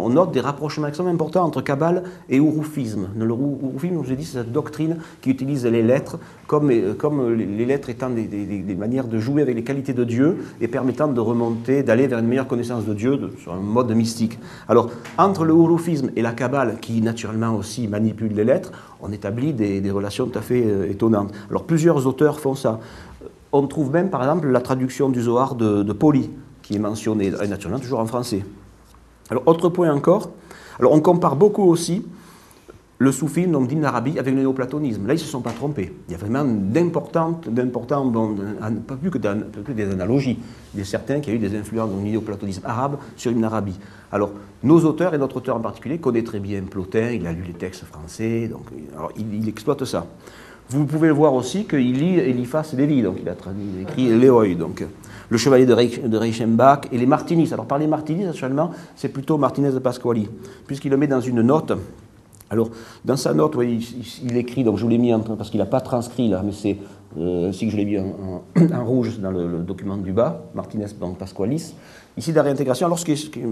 on note des rapprochements extrêmement importants entre Kabbale et Urufisme. Le Urufisme, comme je l'ai dit, c'est cette doctrine qui utilise les lettres comme les lettres étant des manières de jouer avec les qualités de Dieu et permettant de remonter, d'aller vers une meilleure connaissance de Dieu sur un mode mystique. Alors, entre le Urufisme et la Kabbale, qui naturellement aussi manipule les lettres, on établit des relations tout à fait étonnantes. Alors, plusieurs auteurs font ça. On trouve même, par exemple, la traduction du Zohar de Poli, qui est mentionnée, naturellement, toujours en français. Alors, autre point encore, alors on compare beaucoup aussi le soufisme, donc d'Ibn Arabi, avec le néoplatonisme. Là, ils ne se sont pas trompés. Il y a vraiment d'importantes, pas plus que des analogies. Il y a certains qui ont eu des influences du néoplatonisme arabe sur Ibn Arabi. Alors, nos auteurs, et notre auteur en particulier, connaît très bien Plotin, il a lu les textes français, donc alors, il exploite ça. Vous pouvez le voir aussi qu'il lit Eliphas Lévi, donc il a écrit Léoï, donc le chevalier de Reichenbach et les Martinis. Alors par les Martinis, actuellement, c'est plutôt Martinez de Pasquali, puisqu'il le met dans une note. Alors, dans sa note, ouais, il écrit, donc je vous l'ai mis parce qu'il n'a pas transcrit là, mais c'est ainsi que je l'ai mis en rouge dans le document du bas, Martinez Pasqualis. Ici, de la réintégration, alors ce qui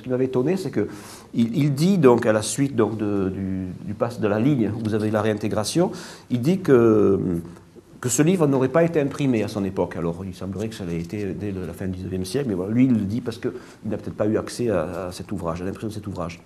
m'avait étonné, c'est qu'il dit, donc, à la suite donc, du pass de la ligne, où vous avez la réintégration, il dit que ce livre n'aurait pas été imprimé à son époque. Alors, il semblerait que ça ait été dès la fin du XIXe siècle, mais voilà, lui, il le dit parce qu'il n'a peut-être pas eu accès à cet ouvrage, à l'impression de cet ouvrage.